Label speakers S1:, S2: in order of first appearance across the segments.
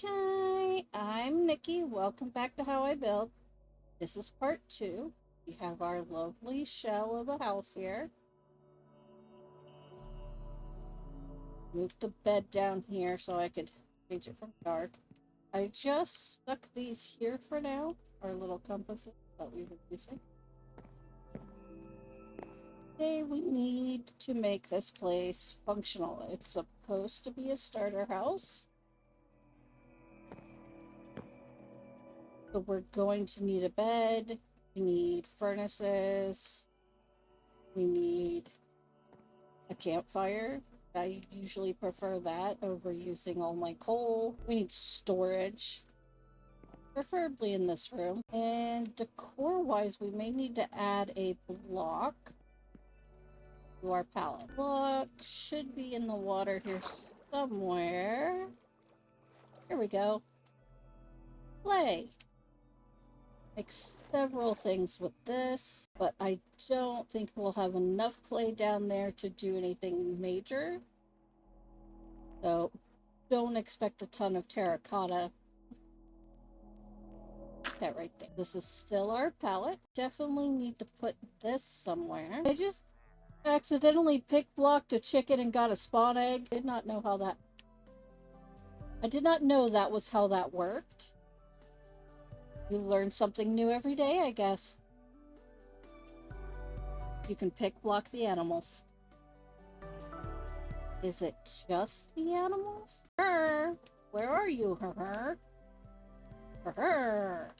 S1: Hi, I'm Nikki. Welcome back to How I Build. This is part two. We have our lovely shell of a house here. Move the bed down here so I could change it from dark. I just stuck these here for now, our little compasses that we've been using. Today we need to make this place functional. It's supposed to be a starter house. So we're going to need a bed, we need furnaces, we need a campfire. I usually prefer that over using all my coal. We need storage, preferably in this room. And decor-wise, we may need to add a block to our palette. Block should be in the water here somewhere. Here we go. Clay. Make several things with this, but I don't think we'll have enough clay down there to do anything major. So don't expect a ton of terracotta. Put that right there. This is still our palette. Definitely need to put this somewhere. I just accidentally pick blocked a chicken and got a spawn egg. I did not know that was how that worked. You learn something new every day, I guess. You can pick block the animals. Is it just the animals? Her, where are you, her? Her.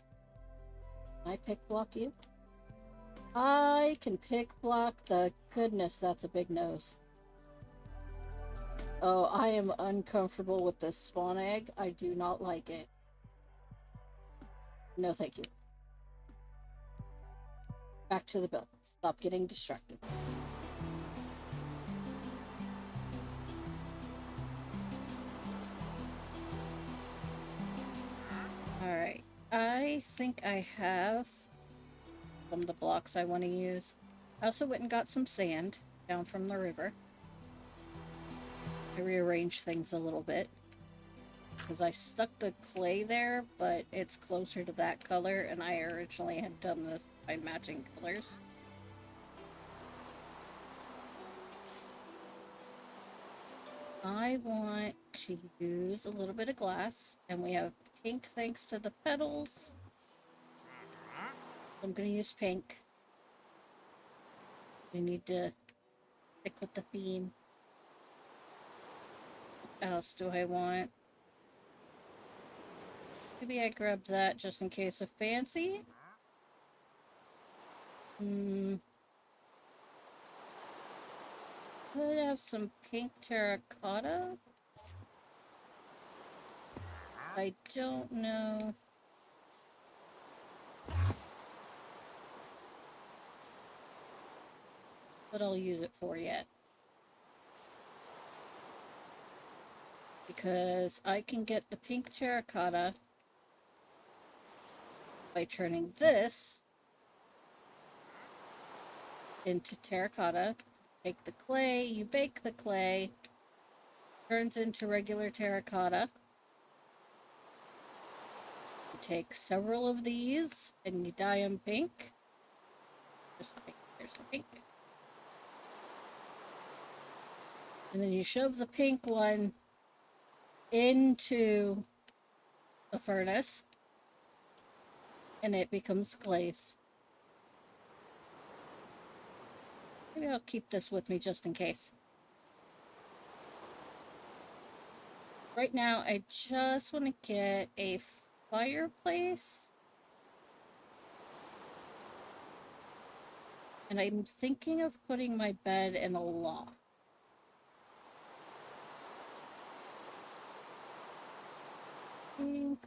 S1: Can I pick block you? I can pick block the goodness, that's a big nose. Oh, I am uncomfortable with this spawn egg. I do not like it. No, thank you. Back to the build. Stop getting distracted. Alright. I think I have some of the blocks I want to use. I also went and got some sand down from the river. I rearranged things a little bit because I stuck the clay there, but it's closer to that color, and I originally had done this by matching colors. I want to use a little bit of glass, and we have pink thanks to the petals. I'm going to use pink. We need to stick with the theme. What else do I want? Maybe I grabbed that just in case of fancy. Could have some pink terracotta. I don't know. What I'll use it for yet. Because I can get the pink terracotta by turning this into terracotta. Take the clay, you bake the clay, turns into regular terracotta. You take several of these and you dye them pink. Just like there's some pink. And then you shove the pink one into the furnace and it becomes glaze. Maybe I'll keep this with me just in case. Right now, I just want to get a fireplace. And I'm thinking of putting my bed in a loft.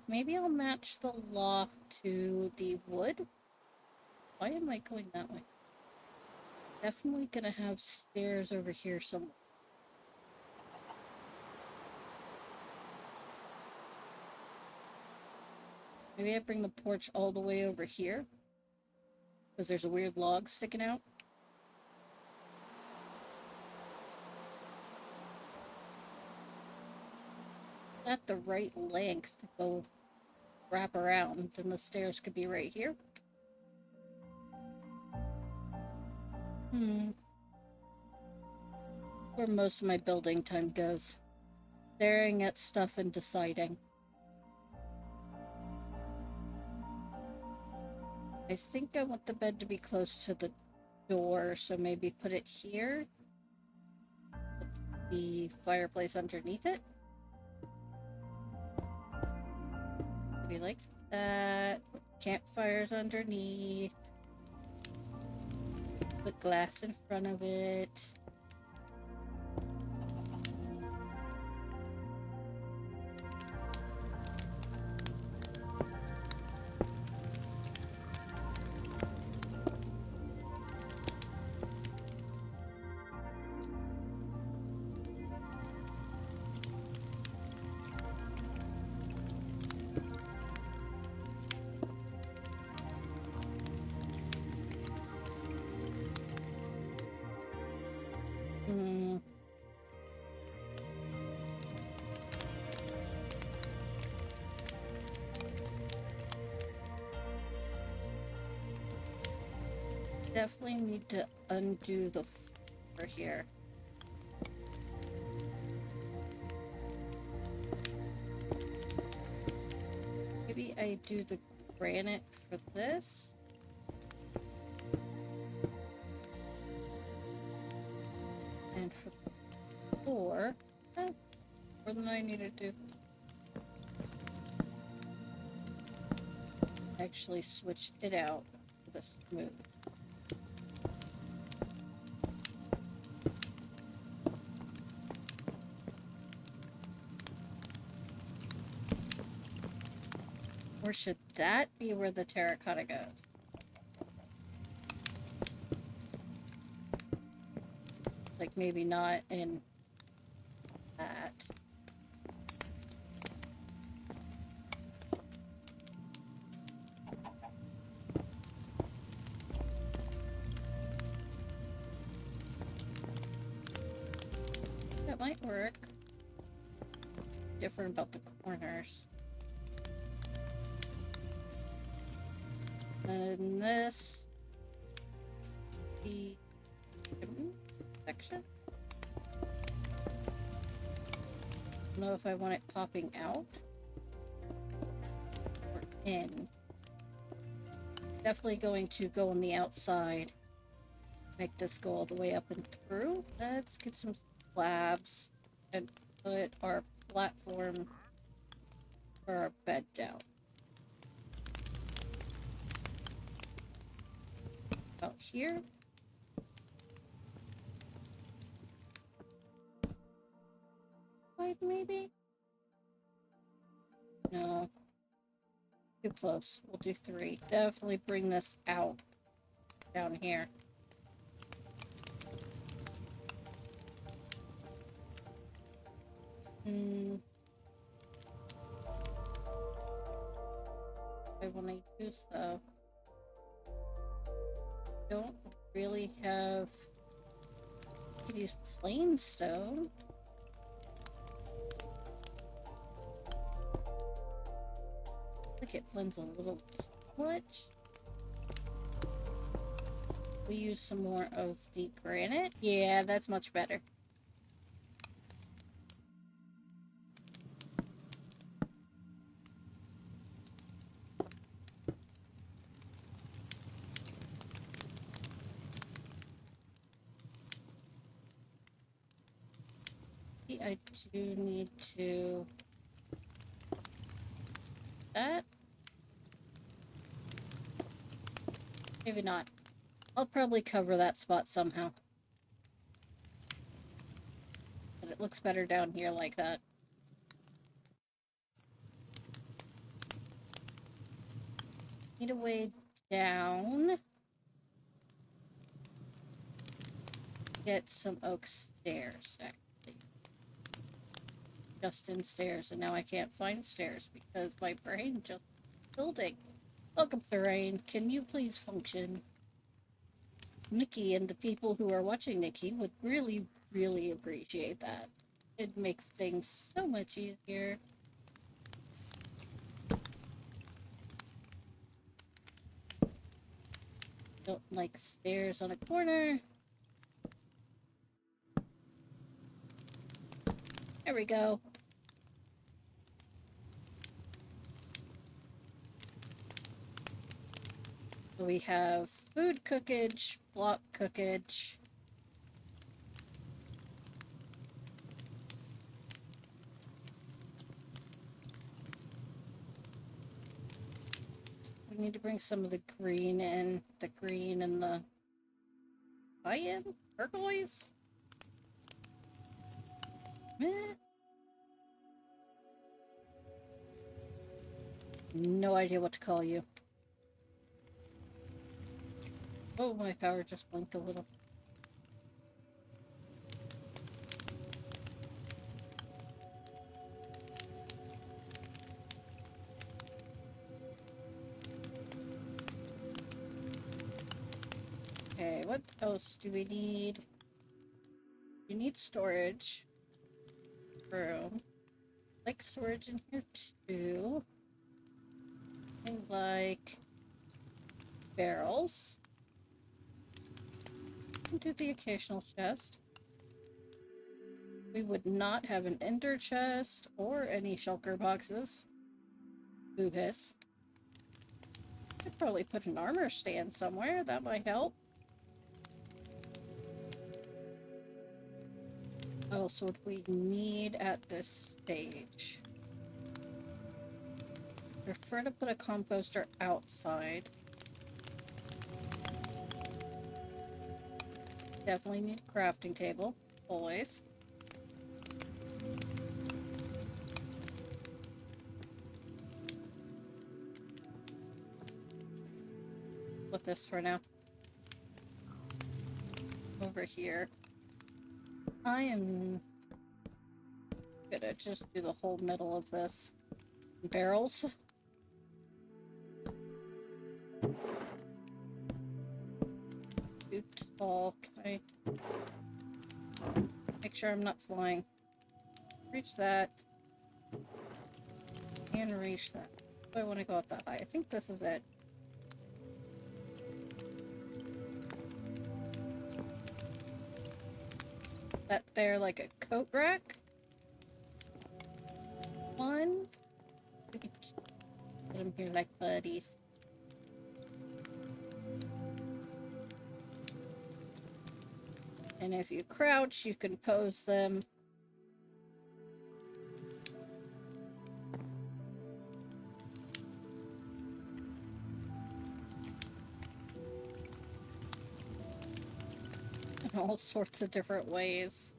S1: Maybe I'll match the loft to the wood. Why am I going that way? Definitely gonna have stairs over here somewhere. Maybe I bring the porch all the way over here, because there's a weird log sticking out. at the right length to go wrap around, then the stairs could be right here. Where most of my building time goes. Staring at stuff and deciding. I think I want the bed to be close to the door, so maybe put it here. Put the fireplace underneath it. Maybe like that. Campfires underneath. Put glass in front of it. Hmm. Definitely need to undo the floor here. Maybe I do the granite for this. And for the floor, more than I need to do. Actually switch it out for the smooth. Or should that be where the terracotta goes? Like maybe not in that. That might work. Different about the corners. And this, the section. I don't know if I want it popping out or in. Definitely going to go on the outside. Make this go all the way up and through. Let's get some slabs and put our platform for our bed down. About here. Like maybe? No. Too close. We'll do 3. Definitely bring this out down here. I want to use though. Don't really have. I could use plain stone. I think it blends a little too much. We use some more of the granite. Yeah, that's much better. I do need to that. Maybe not. I'll probably cover that spot somehow. But it looks better down here like that. Need a way down. Get some oak stairs, actually. Just in stairs, and now I can't find stairs because my brain just building. Welcome, Thorane. Can you please function? Nikki and the people who are watching Nikki would really, really appreciate that. It makes things so much easier. Don't like stairs on a corner. There we go. So we have food cookage, block cookage. We need to bring some of the green in. The green and the cyan? Turquoise? Meh. No idea what to call you. Oh, my power just blinked a little. Okay, what else do we need? We need storage. Room. Like storage in here too. I like barrels. And do the occasional chest. We would not have an ender chest or any shulker boxes. Boo hiss. Could probably put an armor stand somewhere. That might help. Oh, so what we need at this stage? Prefer to put a composter outside. Definitely need a crafting table. Always. Put this for now. Over here. I am gonna just do the whole middle of this. Barrels. Too tall. Can I make sure I'm not flying? Reach that. And reach that. Do I want to go up that high? I think this is it. That there like a coat rack. One. We can put them here like buddies. And if you crouch, you can pose them. In all sorts of different ways.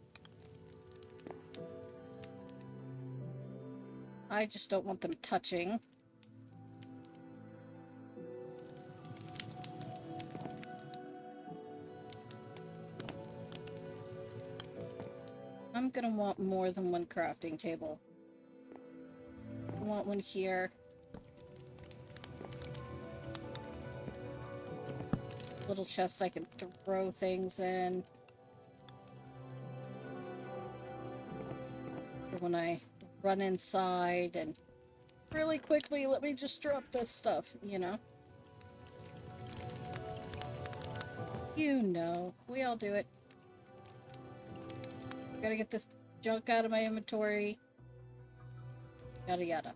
S1: I just don't want them touching. I'm gonna want more than one crafting table. I want one here. Little chest I can throw things in. For when I run inside and really quickly, let me just drop this stuff, you know? You know, we all do it. Gotta get this junk out of my inventory. Yada yada.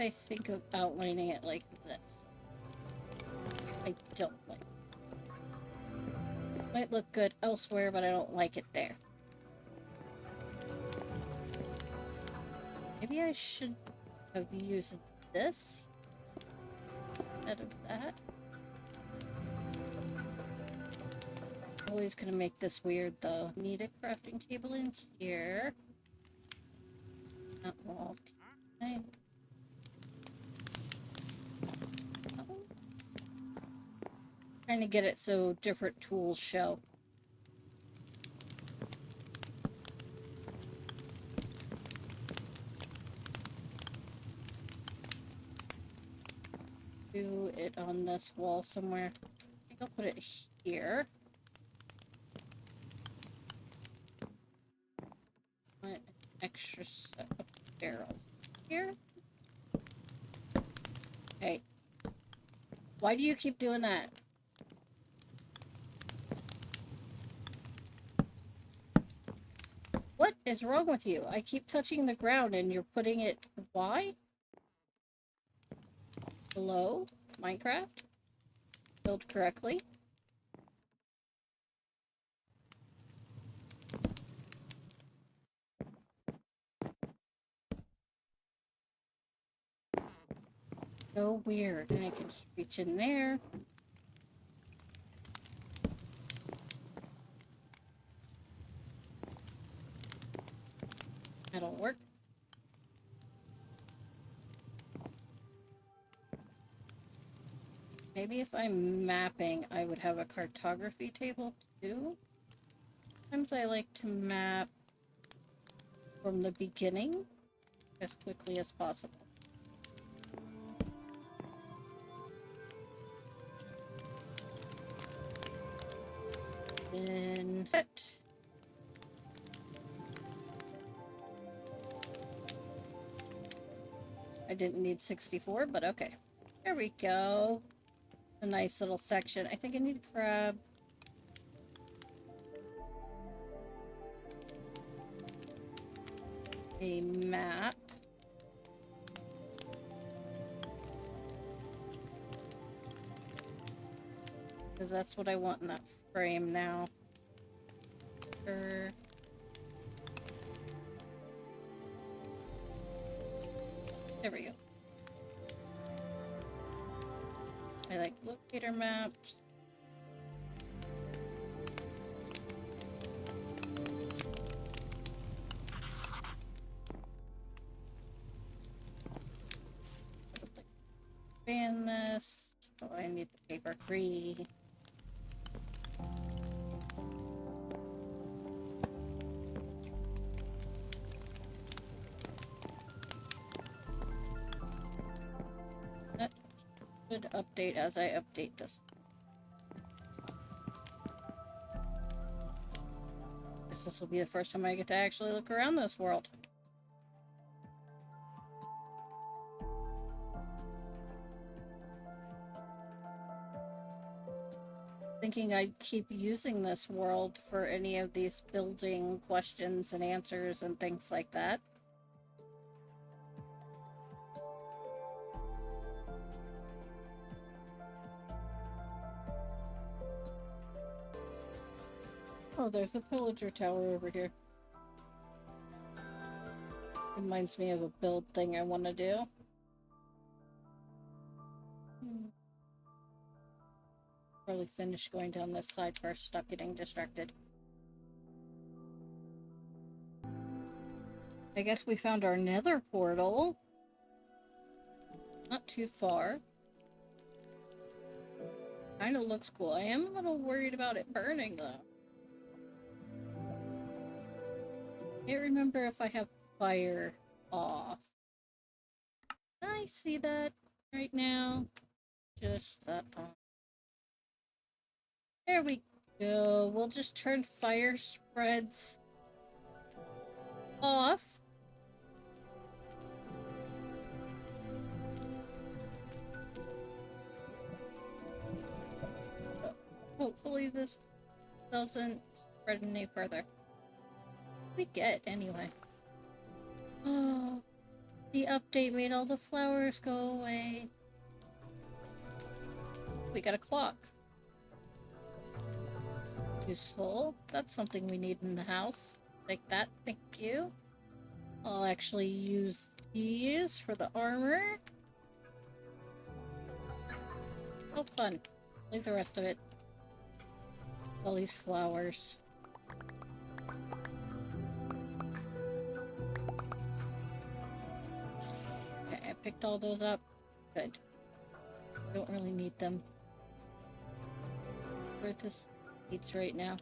S1: I think of outlining it like this. I don't like it. Might look good elsewhere, but I don't like it there. Maybe I should have used this instead of that. Always gonna make this weird though. Need a crafting table in here. That wall. Okay. Trying to get it so different tools show. Do it on this wall somewhere. I think I'll put it here. Put an extra set of barrels here. Hey, why do you keep doing that? What is wrong with you? I keep touching the ground and you're putting it... Why? Hello? Minecraft? Build correctly? So weird. And I can just reach in there. That'll work. Maybe if I'm mapping, I would have a cartography table too. Sometimes I like to map from the beginning as quickly as possible. Then I didn't need 64, but okay. There we go. A nice little section. I think I need to grab a map. Because that's what I want in that frame now. There we go. I like locator maps. Expand this. Oh, I need the paper 3. That should update as I update this. Guess this will be the first time I get to actually look around this world. Thinking I'd keep using this world for any of these building questions and answers and things like that. Oh, there's a pillager tower over here. Reminds me of a build thing I want to do. Probably finish going down this side first. Stop getting distracted. I guess we found our nether portal. Not too far. Kinda looks cool. I am a little worried about it burning though. Can't remember if I have fire off. I see that right now. Just that on. There we go. We'll just turn fire spreads off. Hopefully this doesn't spread any further. We get anyway. Oh, the update made all the flowers go away. We got a clock. Useful. That's something we need in the house. Like that, thank you. I'll actually use these for the armor. Oh, fun. Leave the rest of it. All these flowers. Okay, I picked all those up. Good. Don't really need them. where this eats right now.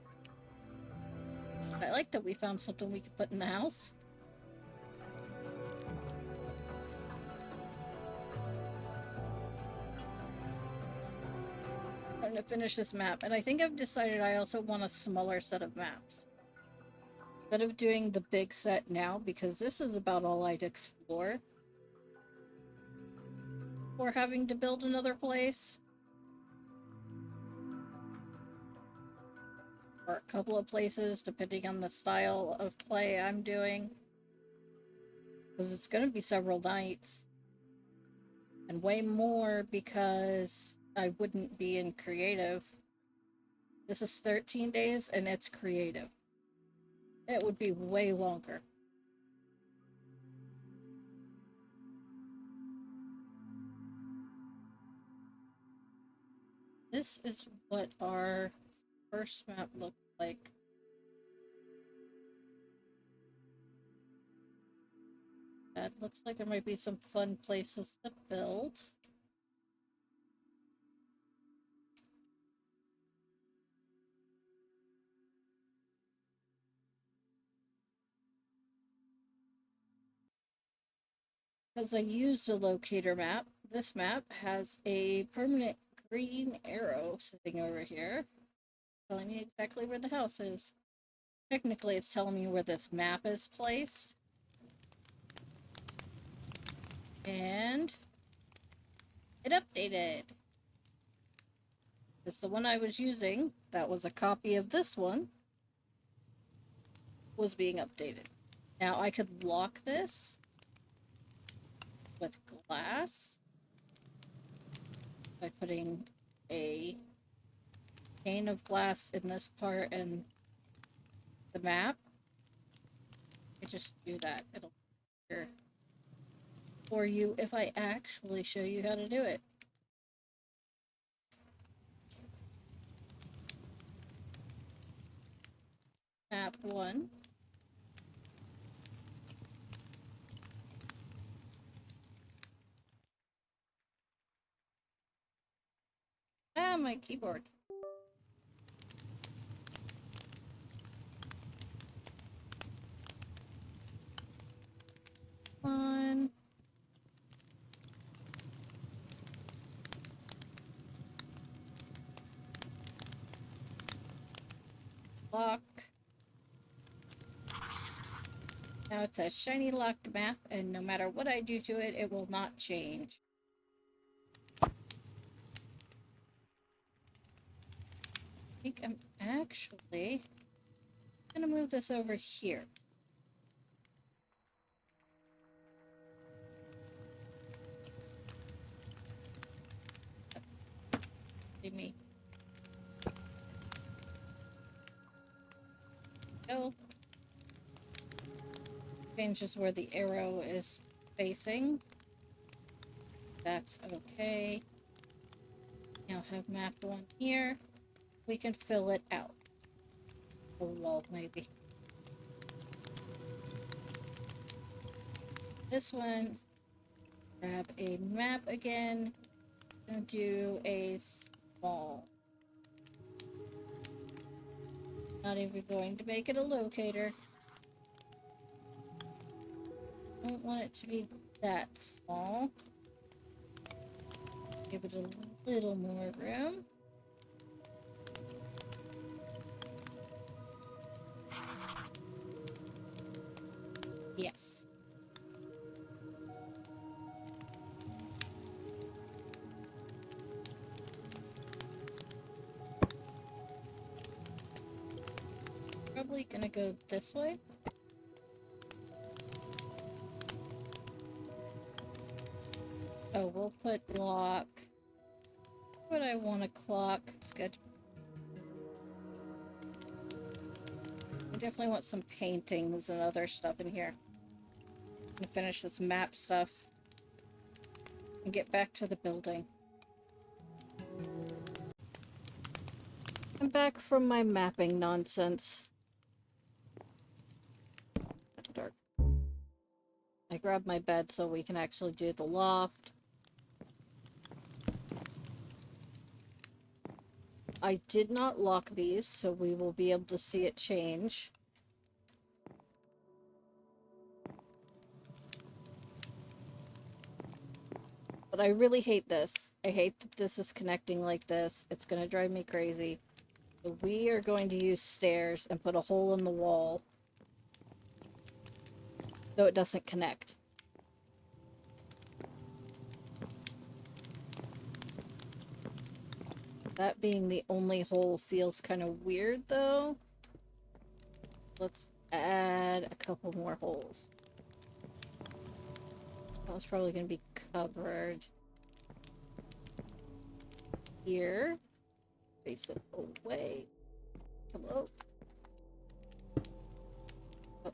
S1: I like that we found something we could put in the house. I'm gonna finish this map, and I think I've decided I also want a smaller set of maps. Instead of doing the big set now, because this is about all I'd explore, or having to build another place, or a couple of places, depending on the style of play I'm doing. Because it's going to be several nights. And way more because I wouldn't be in creative. This is 13 days and it's creative. It would be way longer. This is what our first map looked like. That looks like there might be some fun places to build. Because I used a locator map, this map has a permanent green arrow sitting over here, telling me exactly where the house is. Technically, it's telling me where this map is placed. And it updated. It's the one I was using, that was a copy of this one, was being updated. Now I could lock this with glass by putting a pane of glass in this part and the map. I just do that. It'll appear for you if I actually show you how to do it. Map 1. Ah, my keyboard. One. Lock. Now it's a shiny locked map, and no matter what I do to it, it will not change. I think I'm actually gonna move this over here. See me. Go. Changes where the arrow is facing. That's okay. Now have map 1 here. We can fill it out. A wall, maybe. This one, grab a map again, and do a small. Not even going to make it a locator. I don't want it to be that small. Give it a little more room. Yes. Probably gonna go this way. Oh, we'll put block. What I want a clock. It's good. I definitely want some paintings and other stuff in here. I'm gonna finish this map stuff and get back to the building. I'm back from my mapping nonsense. Dark. I grabbed my bed so we can actually do the loft. I did not lock these, so we will be able to see it change. But I really hate this. I hate that this is connecting like this. It's going to drive me crazy. So we are going to use stairs and put a hole in the wall so it doesn't connect. That being the only hole feels kind of weird, though. Let's add a couple more holes. That one's probably going to be covered here. Face it away. Hello? Oh,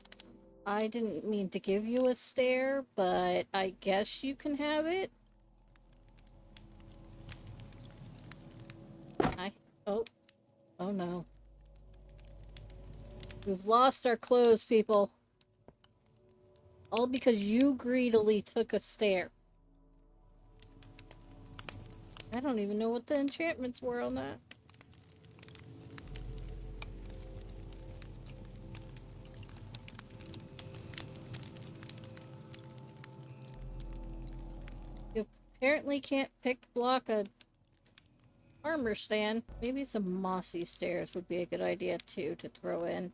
S1: I didn't mean to give you a stair, but I guess you can have it. Oh. Oh no. We've lost our clothes, people. All because you greedily took a stair. I don't even know what the enchantments were on that. You apparently can't block a armor stand. Maybe some mossy stairs would be a good idea too to throw in.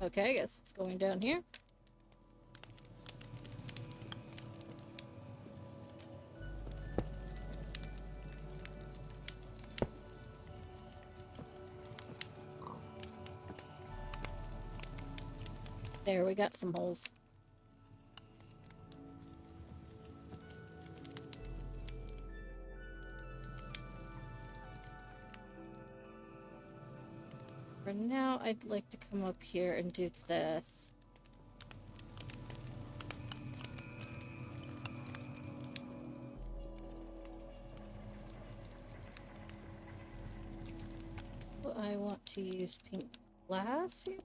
S1: Okay, I guess it's going down here. There, we got some holes. For now, I'd like to come up here and do this. Do I want to use pink glass here?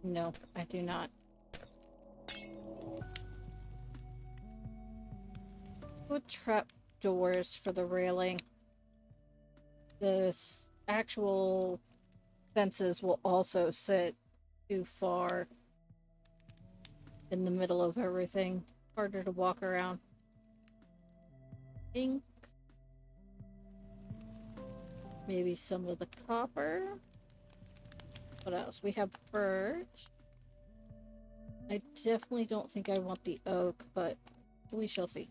S1: No, I do not. Put trap doors for the railing. The actual fences will also sit too far in the middle of everything. Harder to walk around. Pink. Maybe some of the copper. What else? We have birch. I definitely don't think I want the oak, but we shall see.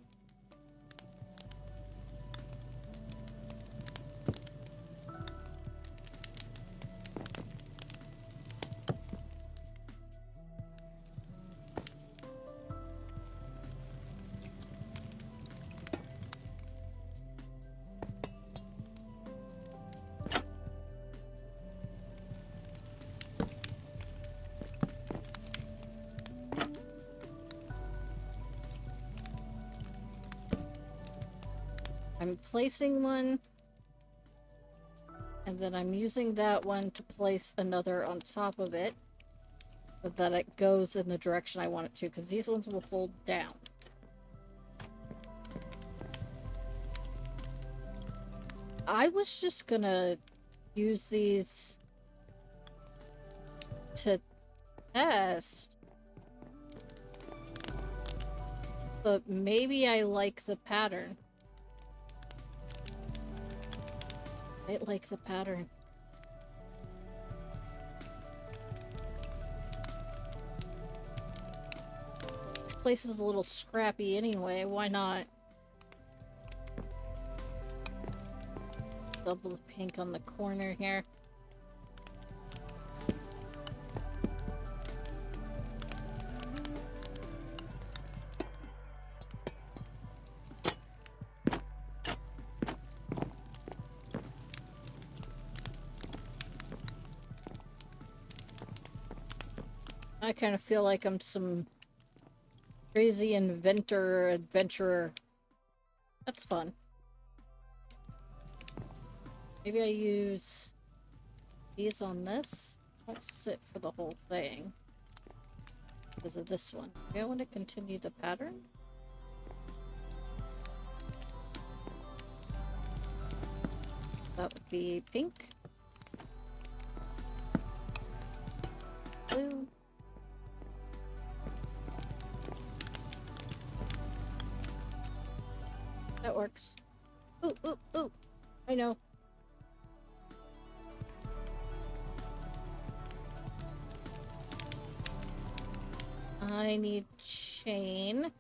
S1: I'm placing one, and then I'm using that one to place another on top of it, so that it goes in the direction I want it to, because these ones will fold down. I was just gonna use these to test, but maybe I like the pattern. I like the pattern. This place is a little scrappy anyway, why not? Double pink on the corner here. I kind of feel like I'm some Crazy inventor, adventurer. That's fun. Maybe I use these on this. Won't sit for the whole thing because of this one. Maybe I want to continue the pattern. That would be pink. Blue. That works. Ooh, ooh, ooh. I know. I need chain.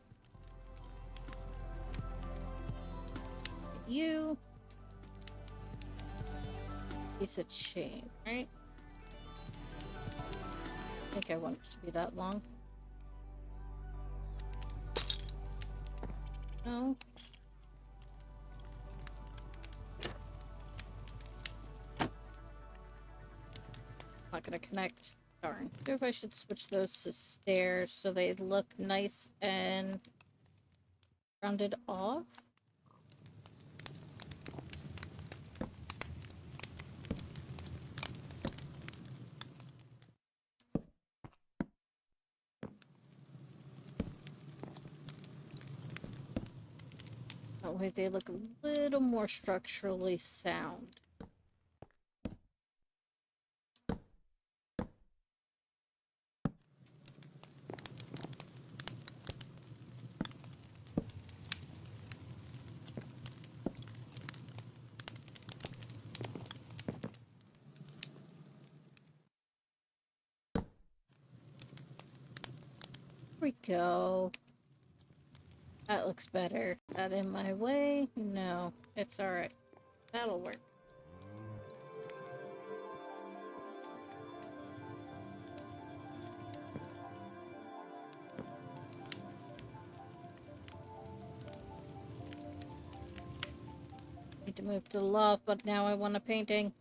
S1: You. Piece of chain, right? I think I want it to be that long. No. Not gonna connect. Darn. I wonder if I should switch those to stairs so they look nice and rounded off. That way they look a little more structurally sound. There we go. That looks better. That in my way? No, it's alright. That'll work. Need to move to the loft, but now I want a painting.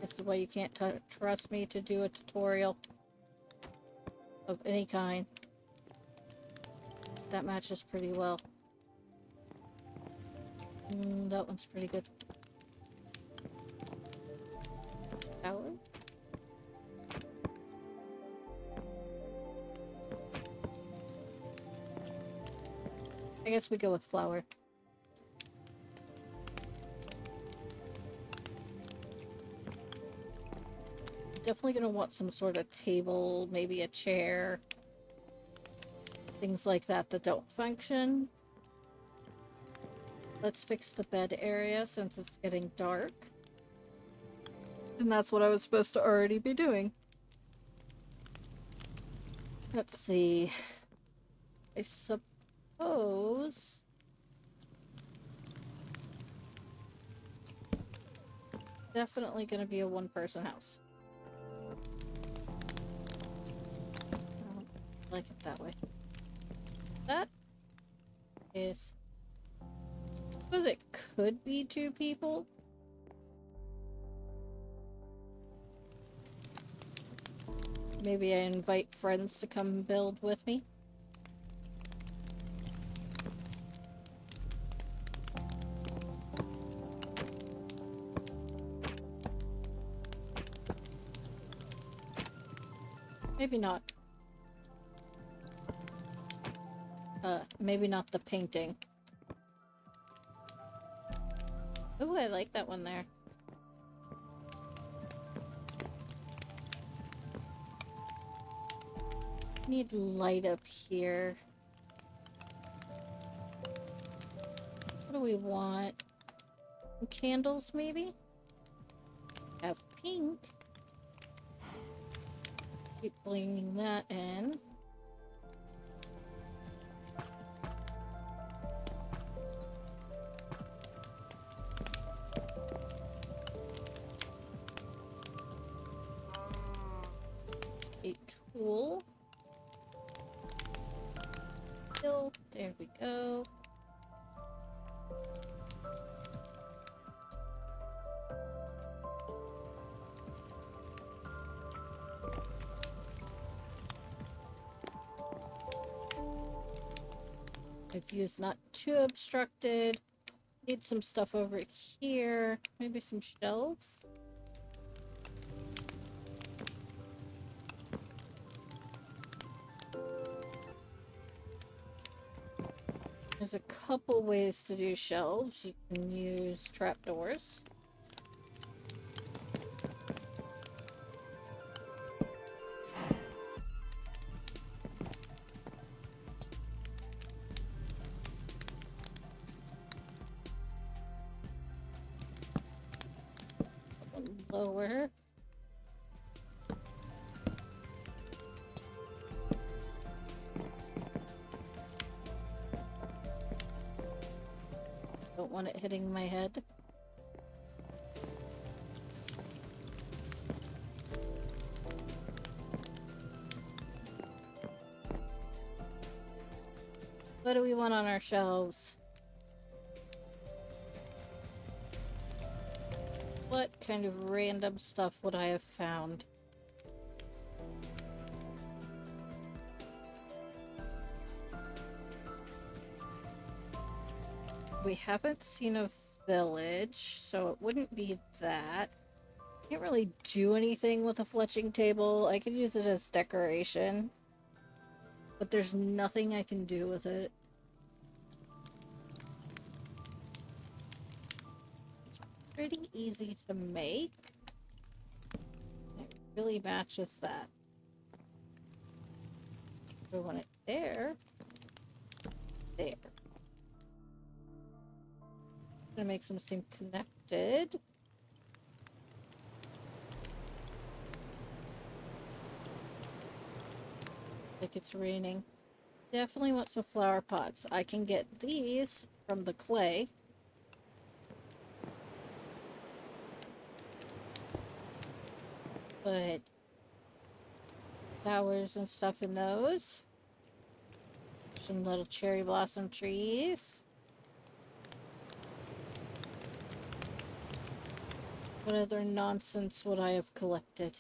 S1: This is why you can't trust me to do a tutorial of any kind. That matches pretty well. That one's pretty good. Tower? I guess we go with flower. Definitely gonna want some sort of table, maybe a chair. Things like that that don't function. Let's fix the bed area since it's getting dark. And that's what I was supposed to already be doing. Let's see. I suppose... Definitely gonna be a one-person house. I don't like it that way. That is... I suppose it could be 2 people. Maybe I invite friends to come build with me. Maybe not. Maybe not the painting. Ooh, I like that one there. Need light up here. What do we want? Some candles, maybe? Have pink. Keep bringing that in. A tool. There we go. My view's not too obstructed. Need some stuff over here. Maybe some shelves. There's a couple ways to do shelves. You can use trapdoors. One lower. Don't want it hitting my head. What do we want on our shelves? What kind of random stuff would I have found? We haven't seen a village, so it wouldn't be that. Can't really do anything with a fletching table. I could use it as decoration, but there's nothing I can do with it. It's pretty easy to make. It really matches that. We want it there. There. Gonna make them seem connected. Like it's raining. Definitely want some flower pots. I can get these from the clay. Put flowers and stuff in those. Some little cherry blossom trees. What other nonsense would I have collected?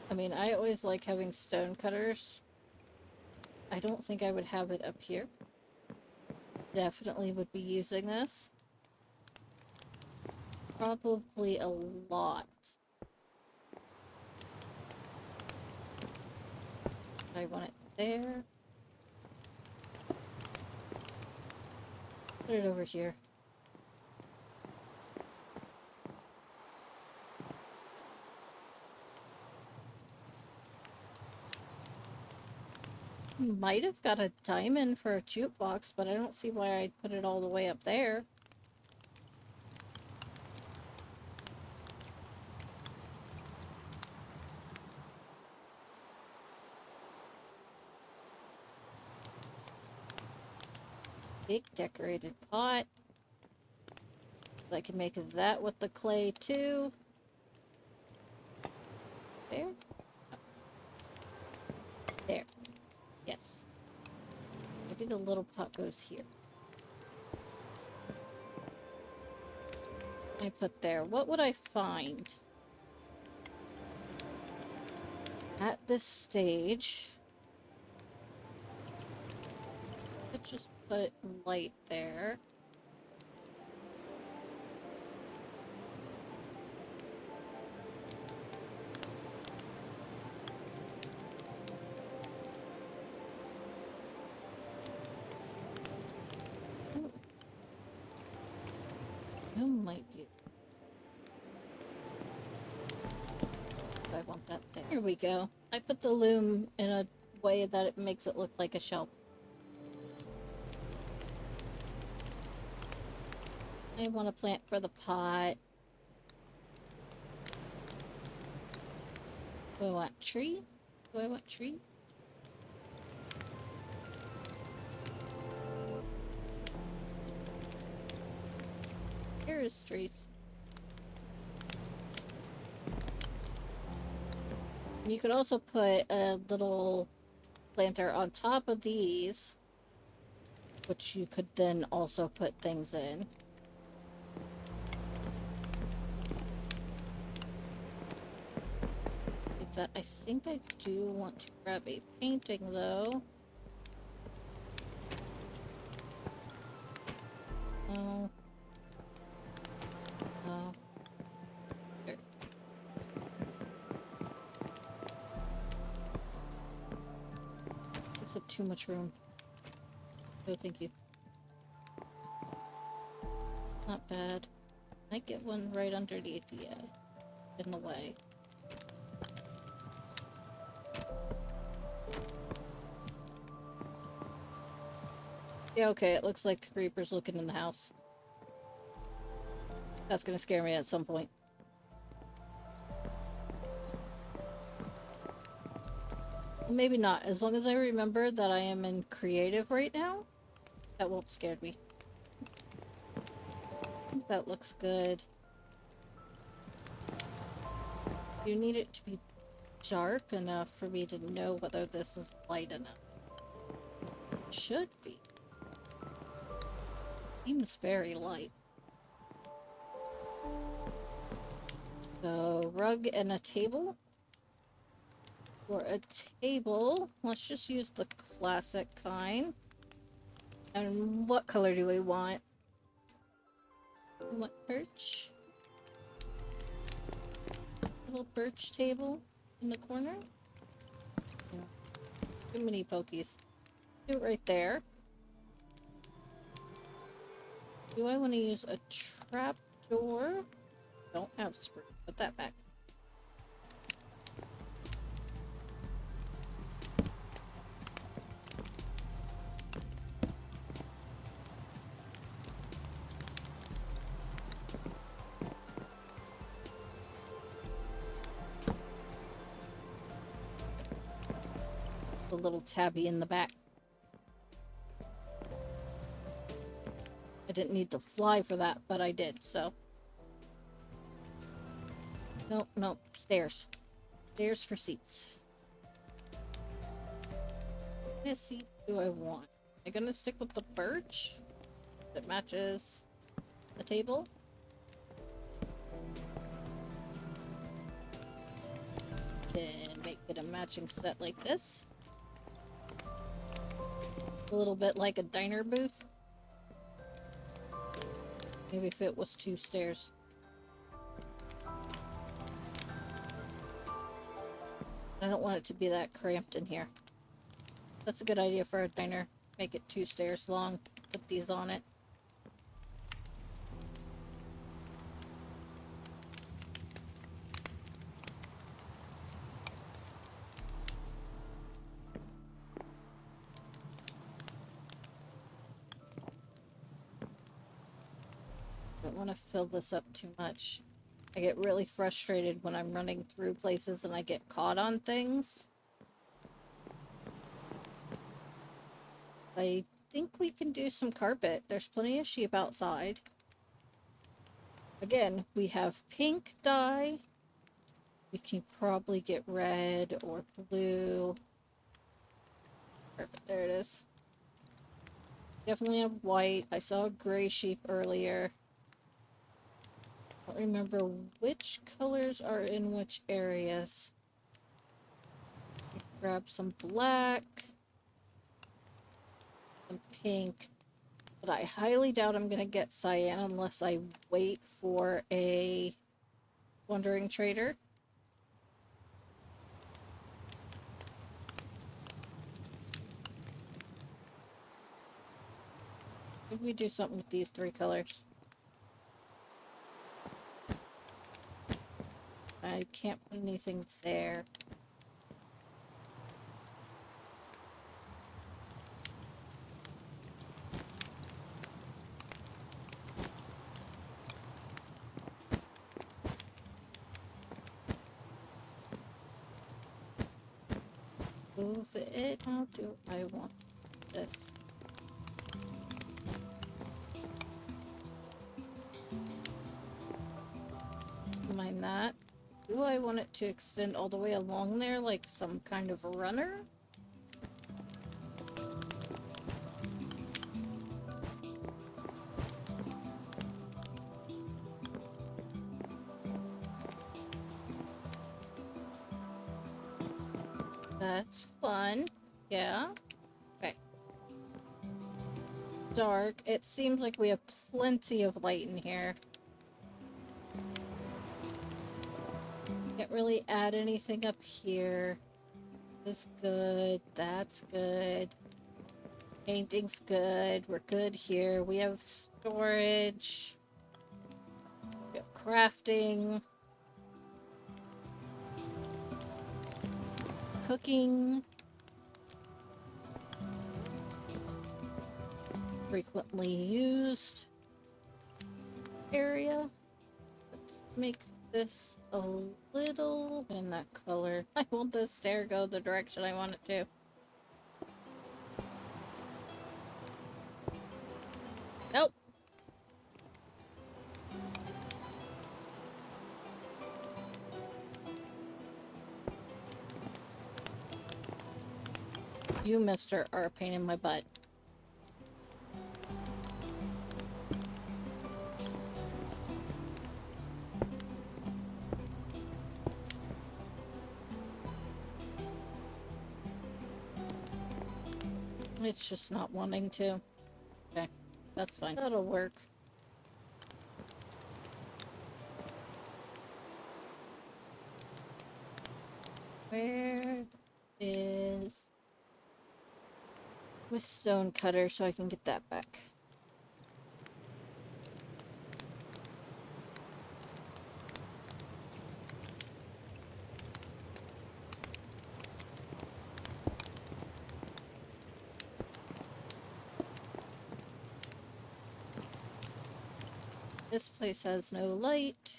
S1: I mean, I always like having stone cutters. I don't think I would have it up here. Definitely would be using this. Probably a lot. I want it there. Put it over here. Might have got a diamond for a jukebox, but I don't see why I'd put it all the way up there. Big decorated pot. I can make that with the clay too. There. Oh. There. Yes. Maybe the little pot goes here. I put there. What would I find? At this stage, I could just put light there. Loom might be. I want that there. Here we go. I put the loom in a way that it makes it look like a shelf. I want a plant for the pot. Do I want tree? Do I want tree? Here is trees. And you could also put a little planter on top of these, which you could then also put things in. Like that. I think I do want to grab a painting though. No. No. There. Takes up too much room. No, thank you. Not bad. Might get one right underneath the in the way. Yeah, okay, it looks like the creeper's looking in the house. That's gonna scare me at some point. Well, maybe not. As long as I remember that I am in creative right now, that won't scare me. I think that looks good. You need it to be dark enough for me to know whether this is light enough. It should be. Seems very light. So, rug and a table. For a table, let's just use the classic kind. And what color do we want? What birch? Little birch table in the corner? Yeah. Too many pokies. Do it right there. Do I want to use a trap door? Don't have spruce. Put that back. The little tabby in the back. I didn't need to fly for that, but I did, so. Nope, nope. Stairs. Stairs for seats. What kind of seat do I want? Am I gonna stick with the birch? That matches the table? Then make it a matching set like this. A little bit like a diner booth. Maybe if it was 2 stairs. I don't want it to be that cramped in here. That's a good idea for a diner. Make it 2 stairs long. Put these on it. Don't want to fill this up too much. I get really frustrated when I'm running through places and I get caught on things. I think we can do some carpet. There's plenty of sheep outside. Again, we have pink dye. We can probably get red or blue. Perfect, there it is. Definitely have white. I saw a gray sheep earlier. I don't remember which colors are in which areas. Grab some black, some pink, but I highly doubt I'm gonna get cyan unless I wait for a wandering trader. Maybe we do something with these 3 colors. I can't put anything there. Move it. How do I want this? Mind that. Do I want it to extend all the way along there like some kind of runner? That's fun. Yeah. Okay. dark. It seems like we have plenty of light in here. Can't really add anything up here. This is good. That's good. Painting's good. We're good here. We have storage. We have crafting. Cooking. Frequently used area. Let's make this a little in that color. I want the stair go the direction I want it to. Nope. You, mister, are a pain in my butt. It's just not wanting to. Okay, that's fine. That'll work. Where is with stone cutter so I can get that back? This place has no light.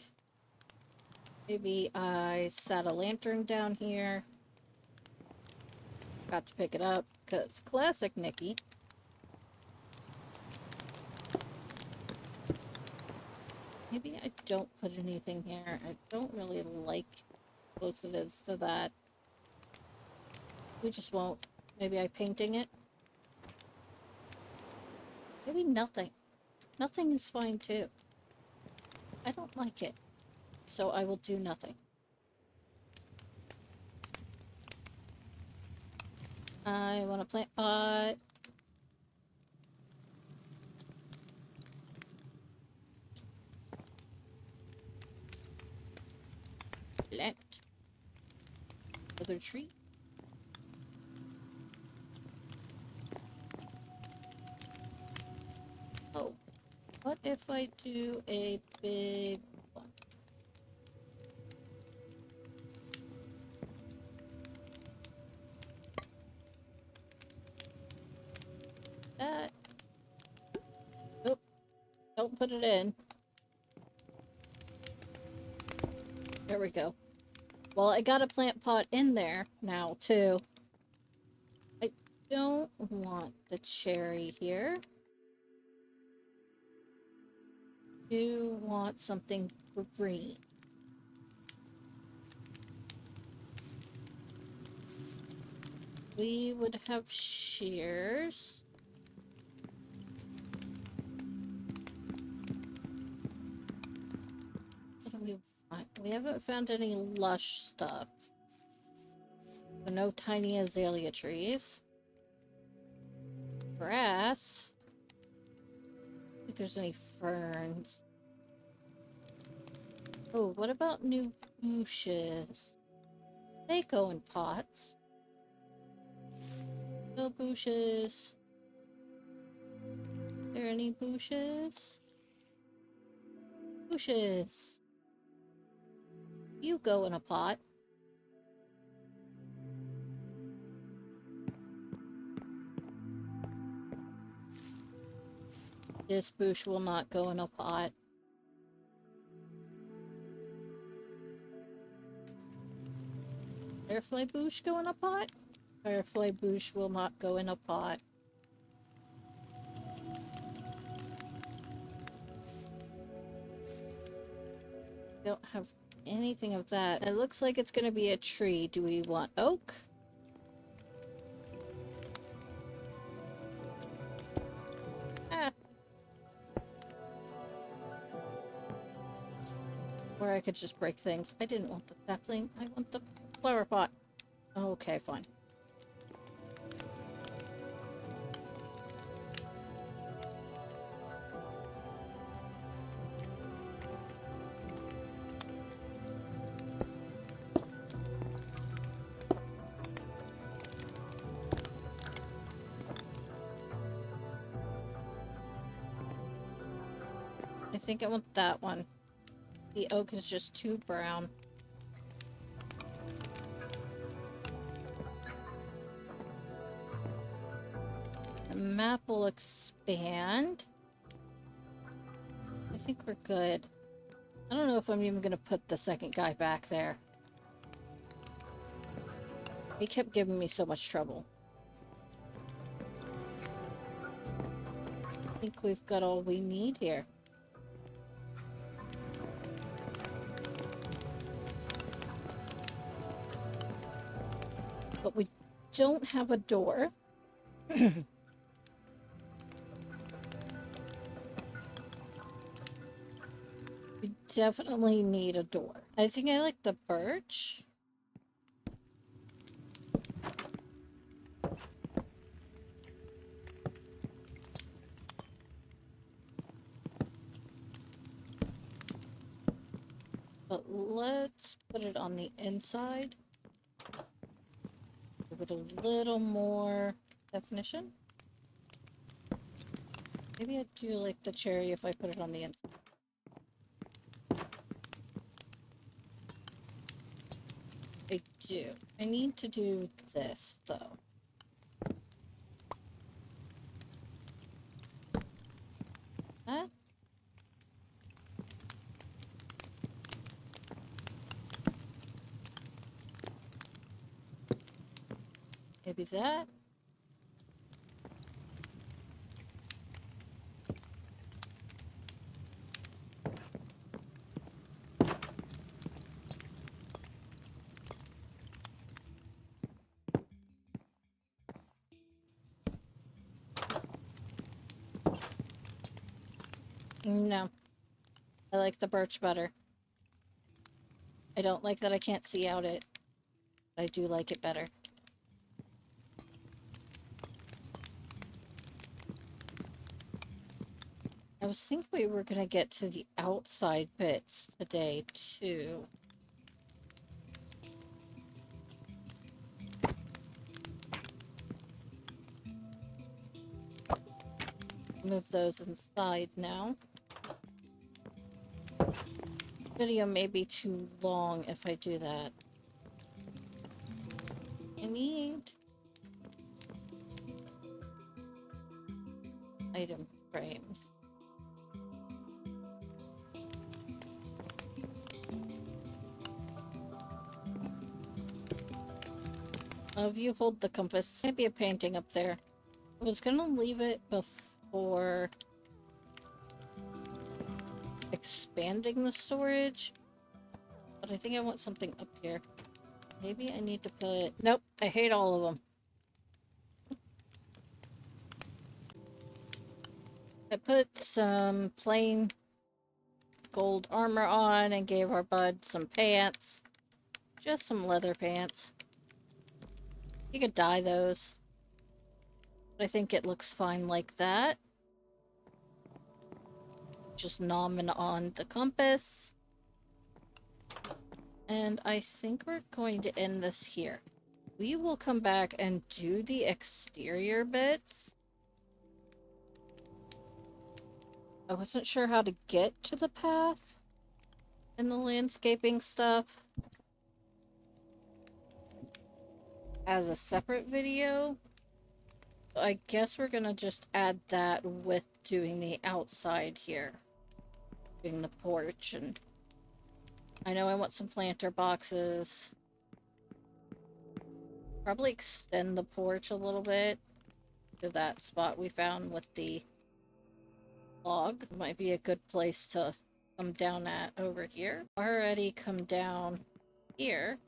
S1: Maybe I set a lantern down here. Got to pick it up, because classic Nikki. Maybe I don't put anything here. I don't really like how close it is to that. We just won't. Maybe I painting it? Maybe nothing. Nothing is fine too. I don't like it. So I will do nothing. I want to plant pot. Plant. Another tree. Oh. What if I do a big one? That. Nope. Don't put it in. There we go. Well, I got a plant pot in there now, too. I don't want the cherry here. Do want something green. We would have shears. What do we want? We haven't found any lush stuff. So no tiny azalea trees. Grass. I don't think there's any ferns. Oh, what about new bushes? They go in pots. No bushes. Are there any bushes? Bushes. You go in a pot. This bush will not go in a pot. Firefly bush go in a pot? Firefly bush will not go in a pot. Don't have anything of that. It looks like it's gonna be a tree. Do we want oak? Ah. Or I could just break things. I didn't want the sapling. I want the flower pot. Okay, fine. think I want that one. The oak is just too brown. The map will expand. I think we're good. I don't know if I'm even going to put the second guy back there. He kept giving me so much trouble. I think we've got all we need here. But we don't have a door. We definitely need a door. I think I like the birch. But let's put it on the inside. Give it a little more definition. Maybe I do like the cherry if I put it on the inside. I do. I need to do this, though. Huh? Maybe that? No. I like the birch better. I don't like that I can't see out it. But I do like it better. I was thinking we were going to get to the outside bits today, too. Move those inside now. Video may be too long if I do that. I need item frames. If you hold the compass, maybe a painting up there. I was gonna leave it before expanding the storage, but I think I want something up here. Maybe I need to put... Nope, I hate all of them. I put some plain gold armor on and gave our bud some pants. Just some leather pants. You could dye those. But I think it looks fine like that. Just nomming on the compass. And I think we're going to end this here. We will come back and do the exterior bits. I wasn't sure how to get to the path and the landscaping stuff as a separate video. I guess we're gonna just add that with doing the outside here. Doing the porch, and I know I want some planter boxes. Probably extend the porch a little bit to that spot we found with the log. Might be a good place to come down at over here. Already come down here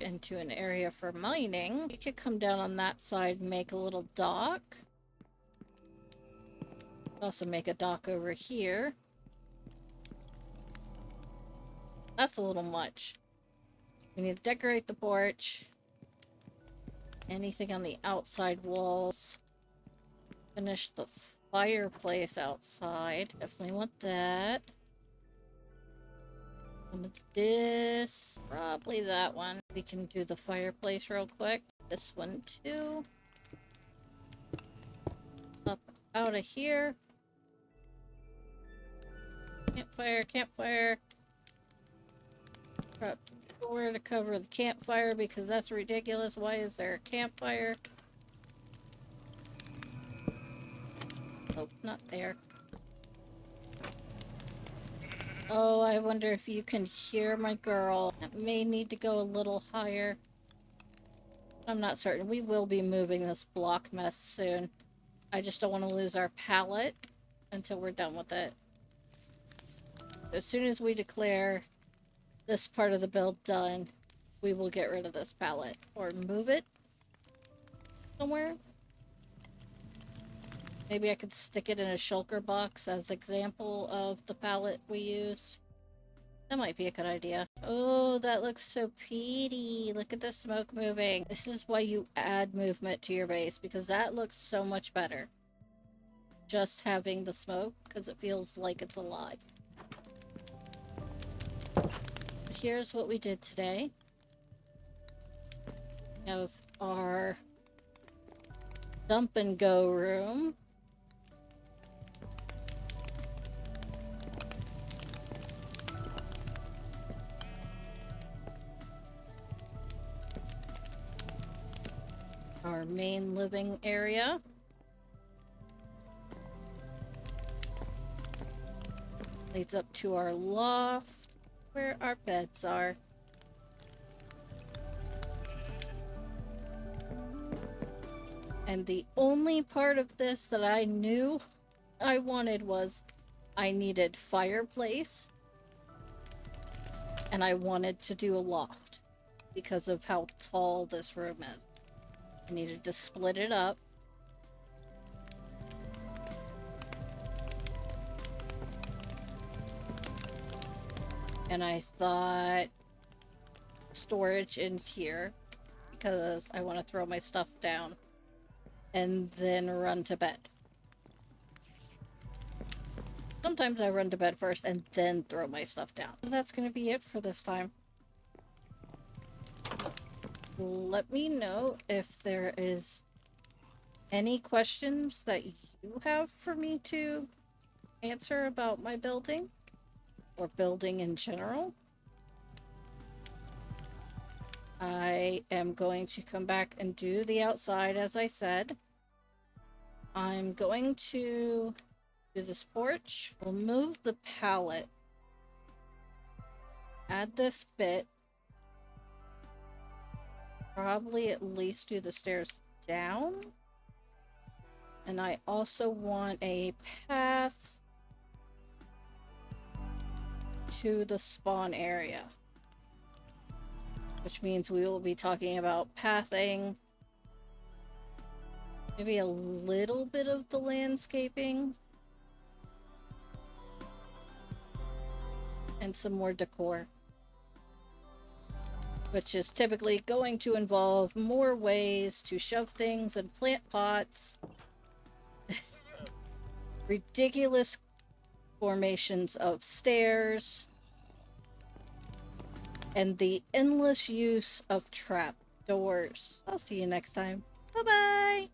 S1: into an area for mining. We could come down on that side and make a little dock. Also make a dock over here. That's a little much. We need to decorate the porch. Anything on the outside walls. Finish the fireplace outside. Definitely want that. Some of this. Probably that one. We can do the fireplace real quick. This one too. Up out of here. Campfire, campfire. Prep door to cover the campfire because that's ridiculous. Why is there a campfire? Oh, not there. Oh, I wonder if you can hear my girl. That may need to go a little higher. I'm not certain. We will be moving this block mess soon. I just don't want to lose our pallet until we're done with it. As soon as we declare this part of the build done, we will get rid of this pallet. Or move it somewhere. Maybe I could stick it in a shulker box as example of the palette we used. That might be a good idea. Oh, that looks so pretty. Look at the smoke moving. This is why you add movement to your base, because that looks so much better. Just having the smoke, because it feels like it's alive. Here's what we did today. We have our dump and go room. Our main living area. Leads up to our loft, where our beds are. And the only part of this that I knew I wanted was I needed fireplace and I wanted to do a loft because of how tall this room is. I needed to split it up. And I thought storage in here because I want to throw my stuff down and then run to bed. Sometimes I run to bed first and then throw my stuff down. That's going to be it for this time. Let me know if there is any questions that you have for me to answer about my building or building in general. I am going to come back and do the outside as I said. I'm going to do this porch. We'll move the pallet. Add this bit. Probably at least do the stairs down. And I also want a path to the spawn area. Which means we will be talking about pathing. Maybe a little bit of the landscaping. And some more decor. Which is typically going to involve more ways to shove things in plant pots. Ridiculous formations of stairs. And the endless use of trap doors. I'll see you next time. Bye-bye!